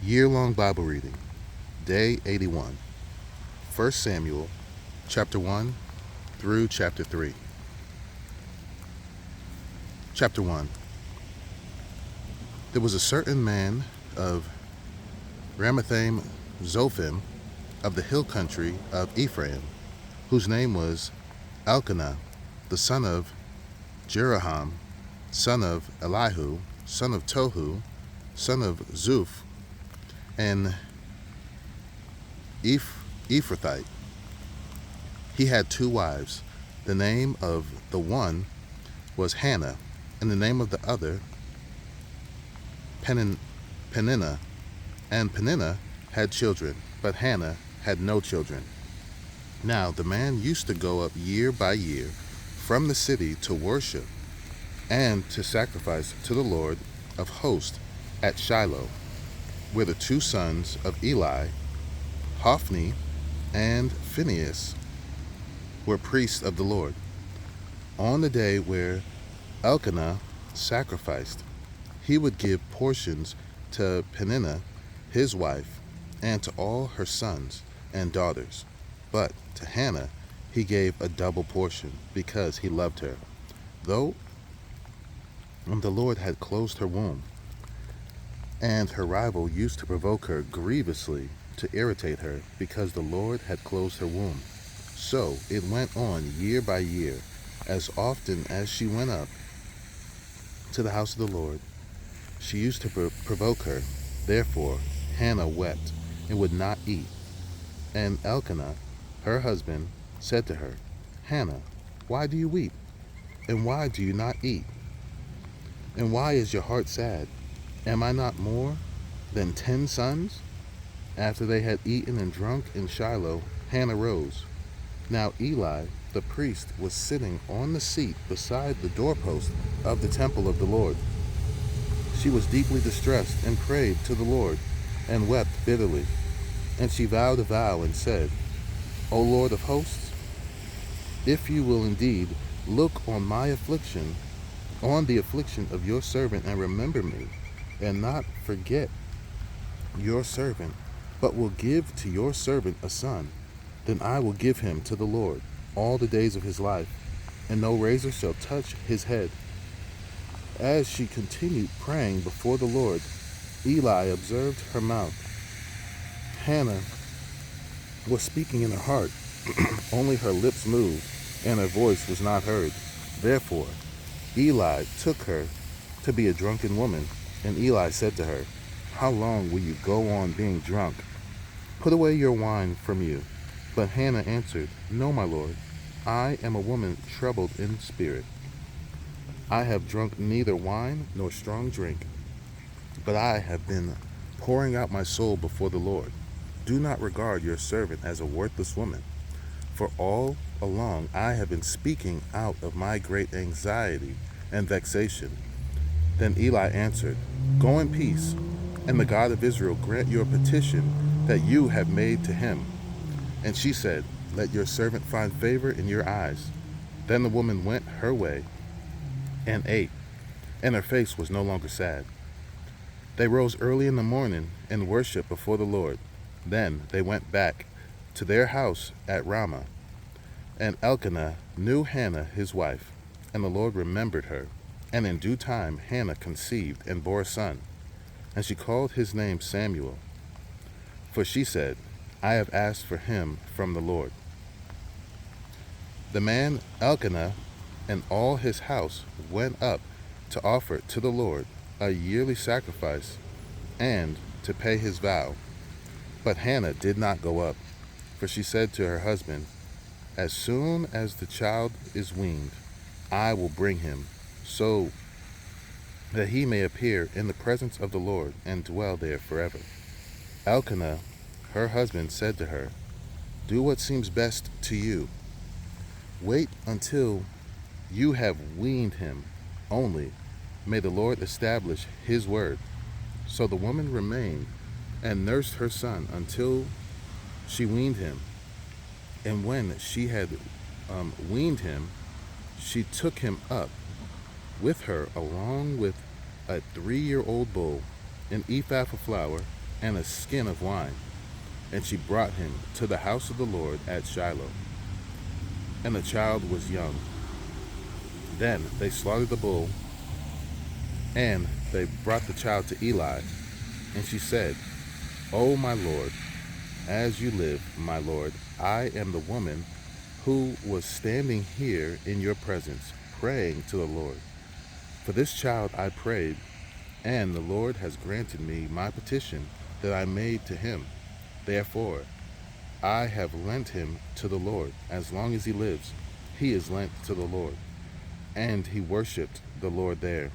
Year-long Bible reading, Day 81, 1 Samuel, chapter 1 through chapter 3. Chapter 1. There was a certain man of Ramathaim Zophim of the hill country of Ephraim, whose name was Elkanah, the son of Jeroham, son of Elihu, son of Tohu, son of Zuph, and Ephrathite. He had two wives. The name of the one was Hannah, and the name of the other Peninnah. And Peninnah had children, but Hannah had no children. Now the man used to go up year by year from the city to worship and to sacrifice to the Lord of hosts at Shiloh, where the two sons of Eli, Hophni and Phinehas, were priests of the Lord. On the day where Elkanah sacrificed, he would give portions to Peninnah, his wife, and to all her sons and daughters. But to Hannah he gave a double portion, because he loved her, though the Lord had closed her womb. And her rival used to provoke her grievously to irritate her, because the Lord had closed her womb. So it went on year by year. As often as she went up to the house of the Lord, she used to provoke her. Therefore Hannah wept and would not eat. And Elkanah, her husband, said to her, Hannah, why do you weep? And why do you not eat? And why is your heart sad? Am I not more than 10 sons? After they had eaten and drunk in Shiloh, Hannah rose. Now Eli, the priest, was sitting on the seat beside the doorpost of the temple of the Lord. She was deeply distressed and prayed to the Lord and wept bitterly. And she vowed a vow and said, O Lord of hosts, if you will indeed look on my affliction, on the affliction of your servant, and remember me, and not forget your servant, but will give to your servant a son, then I will give him to the Lord all the days of his life, and no razor shall touch his head. As she continued praying before the Lord, Eli observed her mouth. Hannah was speaking in her heart, only her lips moved, and her voice was not heard. Therefore Eli took her to be a drunken woman, and Eli said to her, How long will you go on being drunk? Put away your wine from you. But Hannah answered, No, my lord, I am a woman troubled in spirit. I have drunk neither wine nor strong drink, but I have been pouring out my soul before the Lord. Do not regard your servant as a worthless woman, for all along I have been speaking out of my great anxiety and vexation. Then Eli answered, Go in peace, and the God of Israel grant your petition that you have made to him. And she said, Let your servant find favor in your eyes. Then the woman went her way and ate, and her face was no longer sad. They rose early in the morning and worshiped before the Lord. Then they went back to their house at Ramah. And Elkanah knew Hannah his wife, and the Lord remembered her. And in due time Hannah conceived and bore a son, and she called his name Samuel. For she said, I have asked for him from the Lord. The man Elkanah and all his house went up to offer to the Lord a yearly sacrifice and to pay his vow. But Hannah did not go up, for she said to her husband, As soon as the child is weaned, I will bring him, so that he may appear in the presence of the Lord and dwell there forever. Elkanah, her husband, said to her, Do what seems best to you. Wait until you have weaned him. Only may the Lord establish his word. So the woman remained and nursed her son until she weaned him. And when she had weaned him, she took him up with her along with a 3-year-old bull, an ephah of flour, and a skin of wine. And she brought him to the house of the Lord at Shiloh. And the child was young. Then they slaughtered the bull, and they brought the child to Eli. And she said, O my Lord, as you live, my Lord, I am the woman who was standing here in your presence, praying to the Lord. For this child I prayed, and the Lord has granted me my petition that I made to him. Therefore, I have lent him to the Lord. As long as he lives, he is lent to the Lord. And he worshipped the Lord there.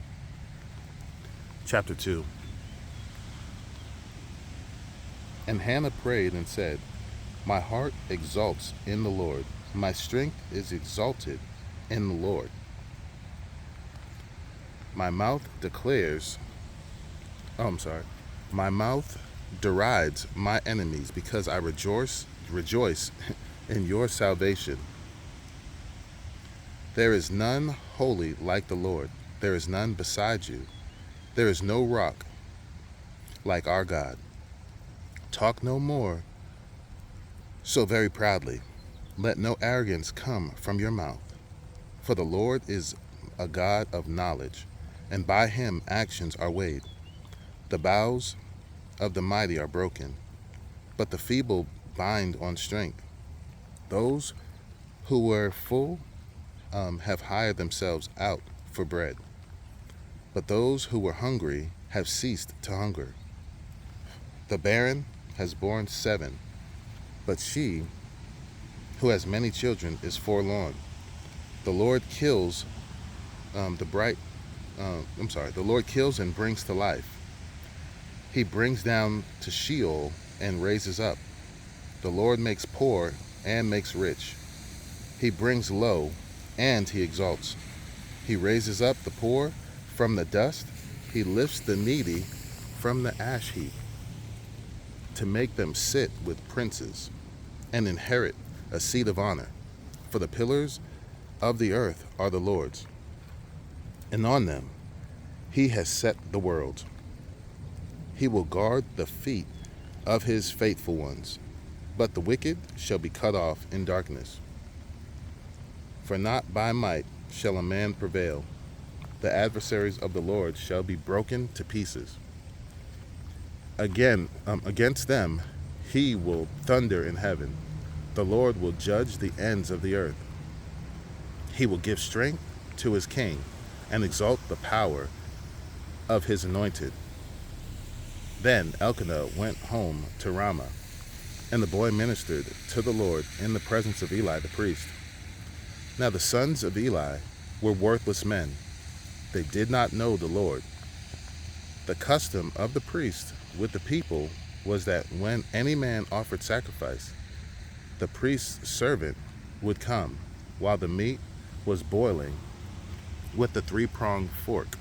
Chapter 2. And Hannah prayed and said, My heart exults in the Lord. My strength is exalted in the Lord. My mouth declares, my mouth derides my enemies because I rejoice in your salvation. There is none holy like the Lord. There is none beside you. There is no rock like our God. Talk no more so very proudly. Let no arrogance come from your mouth. For the Lord is a God of knowledge, and by him actions are weighed. The bows of the mighty are broken, but the feeble bind on strength. Those who were full have hired themselves out for bread, but those who were hungry have ceased to hunger. The barren has borne 7, but she who has many children is forlorn. The Lord kills the Lord kills and brings to life. He brings down to Sheol and raises up. The Lord makes poor and makes rich. He brings low and he exalts. He raises up the poor from the dust. He lifts the needy from the ash heap, to make them sit with princes and inherit a seat of honor. For the pillars of the earth are the Lord's, and on them he has set the world. He will guard the feet of his faithful ones, but the wicked shall be cut off in darkness. For not by might shall a man prevail. The adversaries of the Lord shall be broken to pieces. Against them he will thunder in heaven. The Lord will judge the ends of the earth. He will give strength to his king and exalt the power of his anointed. Then Elkanah went home to Ramah, and the boy ministered to the Lord in the presence of Eli the priest. Now the sons of Eli were worthless men. They did not know the Lord. The custom of the priest with the people was that when any man offered sacrifice, the priest's servant would come while the meat was boiling with the three-pronged fork,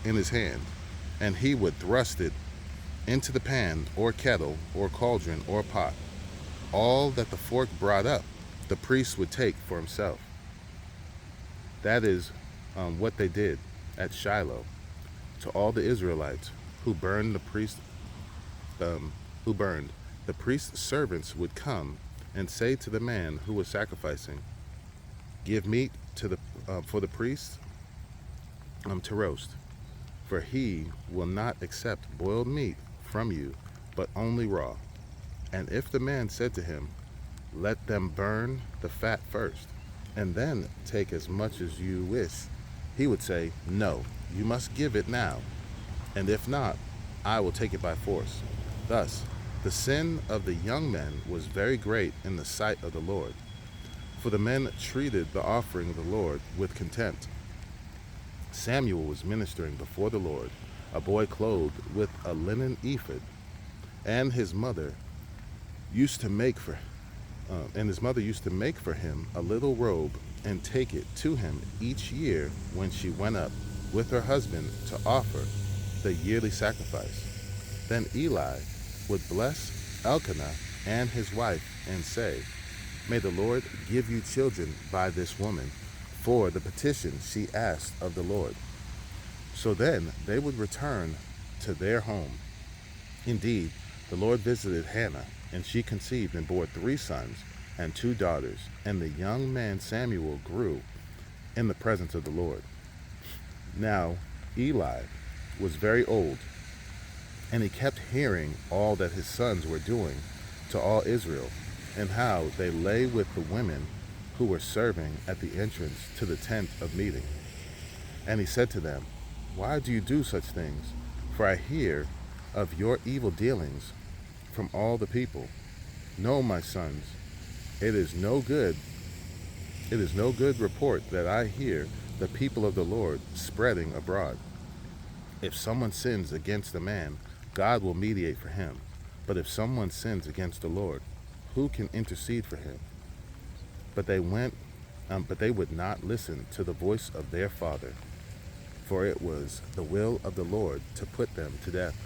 in his hand, and he would thrust it into the pan or kettle or cauldron or pot. All that the fork brought up, the priest would take for himself. That is what they did at Shiloh to all the Israelites who burned. The priest's servants would come and say to the man who was sacrificing, "Give meat for the priest to roast, for he will not accept boiled meat from you, but only raw." And if the man said to him, "Let them burn the fat first, and then take as much as you wish," he would say, "No, you must give it now, and if not, I will take it by force." Thus, the sin of the young men was very great in the sight of the Lord, for the men treated the offering of the Lord with contempt. Samuel was ministering before the Lord, a boy clothed with a linen ephod, and his mother used to make for him a little robe and take it to him each year when she went up with her husband to offer the yearly sacrifice. Then Eli would bless Elkanah and his wife and say, "May the Lord give you children by this woman, for the petition she asked of the Lord." So then they would return to their home. Indeed, the Lord visited Hannah, and she conceived and bore 3 sons and 2 daughters. And the young man Samuel grew in the presence of the Lord. Now Eli was very old, and he kept hearing all that his sons were doing to all Israel, and how they lay with the women who were serving at the entrance to the tent of meeting. And he said to them, Why do you do such things? For I hear of your evil dealings from all the people. No, my sons, it is no good report that I hear the people of the Lord spreading abroad. If someone sins against a man, God will mediate for him. But if someone sins against the Lord, who can intercede for him? But they would not listen to the voice of their father, for it was the will of the Lord to put them to death.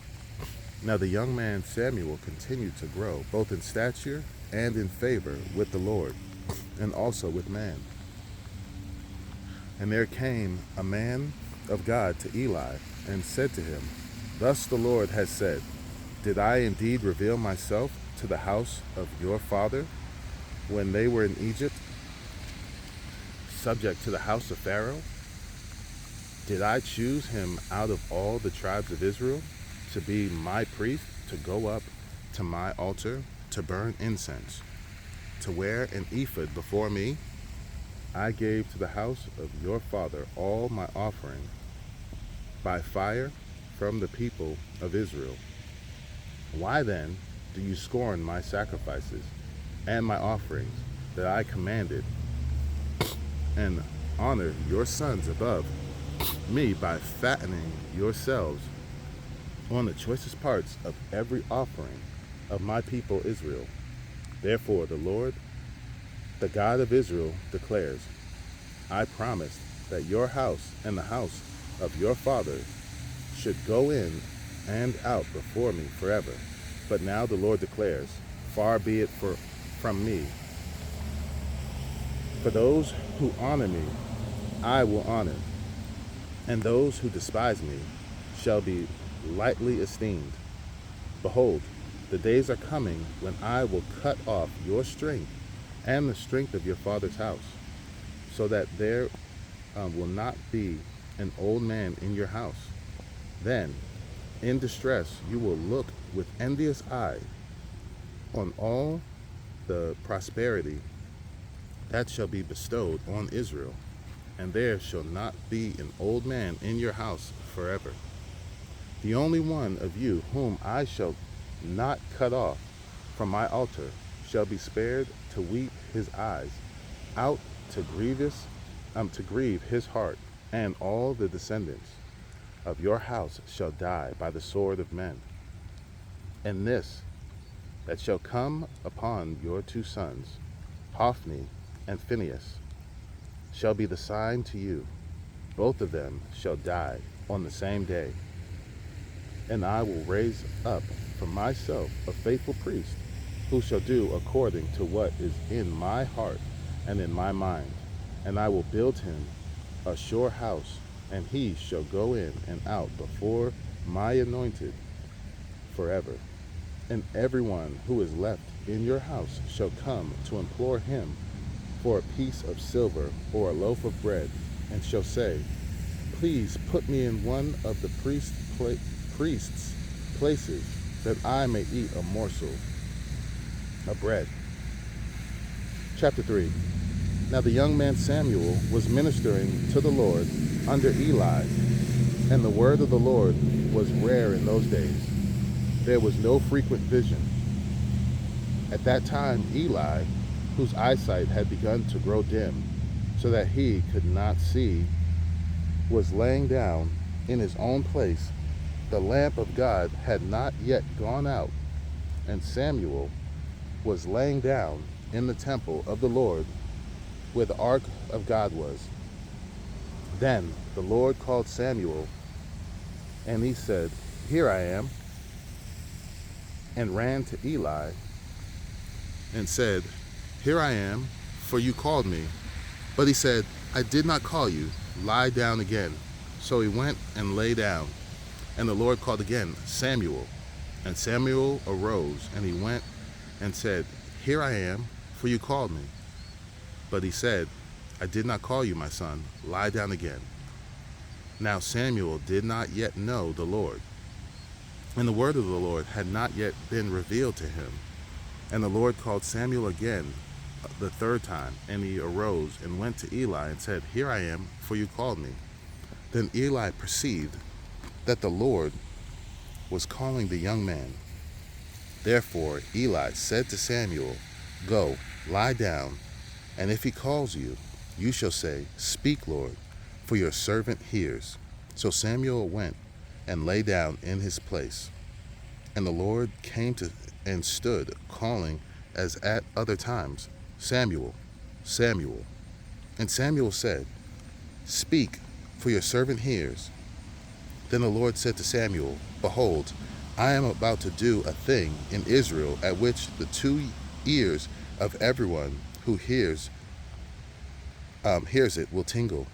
Now the young man Samuel continued to grow, both in stature and in favor with the Lord, and also with man. And there came a man of God to Eli, and said to him, Thus the Lord has said, Did I indeed reveal myself to the house of your father when they were in Egypt, subject to the house of Pharaoh? Did I choose him out of all the tribes of Israel to be my priest, to go up to my altar, to burn incense, to wear an ephod before me? I gave to the house of your father all my offering by fire from the people of Israel. Why then do you scorn my sacrifices and my offerings that I commanded, and honor your sons above me by fattening yourselves on the choicest parts of every offering of my people Israel? Therefore the Lord, the God of Israel, declares, I promised that your house and the house of your father should go in and out before me forever. But now the Lord declares, Far be it from me. For those who honor me, I will honor, and those who despise me shall be lightly esteemed. Behold, the days are coming when I will cut off your strength and the strength of your father's house, so that there will not be an old man in your house. Then, in distress, you will look with envious eye on all the prosperity that shall be bestowed on Israel, and there shall not be an old man in your house forever. The only one of you whom I shall not cut off from my altar shall be spared to weep his eyes out, to grieve his heart, and all the descendants of your house shall die by the sword of men. And this that shall come upon your 2 sons, Hophni and Phinehas, shall be the sign to you. Both of them shall die on the same day. And I will raise up for myself a faithful priest, who shall do according to what is in my heart and in my mind. And I will build him a sure house, and he shall go in and out before my anointed forever. And everyone who is left in your house shall come to implore him for a piece of silver or a loaf of bread, and shall say, Please put me in one of the priest's places, that I may eat a morsel of bread. Chapter 3. Now the young man Samuel was ministering to the Lord under Eli, and the word of the Lord was rare in those days. There was no frequent vision. At that time Eli, whose eyesight had begun to grow dim, so that he could not see, was laying down in his own place. The lamp of God had not yet gone out, and Samuel was laying down in the temple of the Lord, where the ark of God was. Then the Lord called Samuel, and he said, Here I am, and ran to Eli and said, Here I am, for you called me. But he said, I did not call you. Lie down again. So he went and lay down. And the Lord called again, Samuel. And Samuel arose, and he went and said, Here I am, for you called me. But he said, I did not call you, my son. Lie down again. Now Samuel did not yet know the Lord, and the word of the Lord had not yet been revealed to him. And the Lord called Samuel again the third time, and he arose and went to Eli and said, Here I am, for you called me. Then Eli perceived that the Lord was calling the young man. Therefore Eli said to Samuel, Go, lie down, and if he calls you, you shall say, Speak, Lord, for your servant hears. So Samuel went and lay down in his place. And the Lord came to and stood, calling as at other times, Samuel, Samuel. And Samuel said, Speak, for your servant hears. Then the Lord said to Samuel, Behold, I am about to do a thing in Israel at which the 2 ears of everyone who hears it will tingle.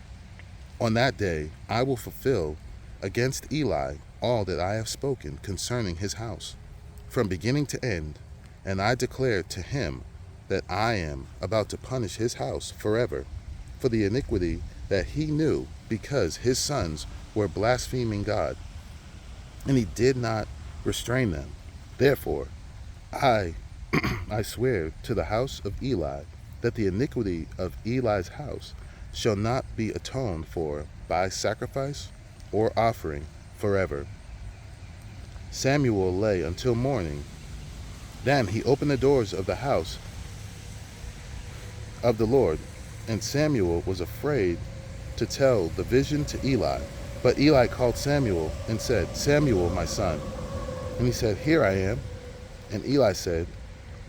On that day I will fulfill against Eli all that I have spoken concerning his house, from beginning to end, and I declare to him that I am about to punish his house forever for the iniquity that he knew, because his sons were blaspheming God, and he did not restrain them. Therefore I swear to the house of Eli that the iniquity of Eli's house shall not be atoned for by sacrifice or offering forever. Samuel lay until morning. Then he opened the doors of the house of the Lord, and Samuel was afraid to tell the vision to Eli. But Eli called Samuel and said, Samuel, my son. And he said, Here I am. And Eli said,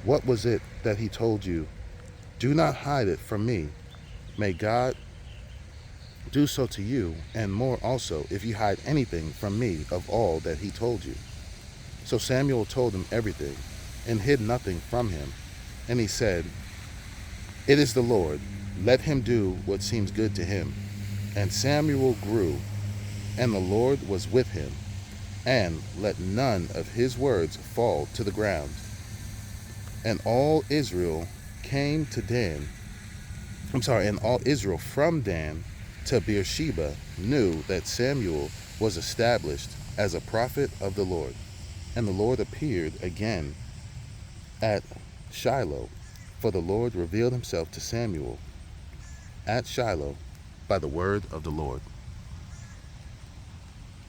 What was it that he told you? Do not hide it from me. May God do so to you, and more also, if you hide anything from me of all that he told you. So Samuel told him everything, and hid nothing from him. And he said, It is the Lord. Let him do what seems good to him. And Samuel grew, and the Lord was with him, and let none of his words fall to the ground. And all Israel came to Dan. And all Israel from Dan to Beersheba knew that Samuel was established as a prophet of the Lord. And the Lord appeared again at Shiloh, for the Lord revealed himself to Samuel at Shiloh by the word of the Lord.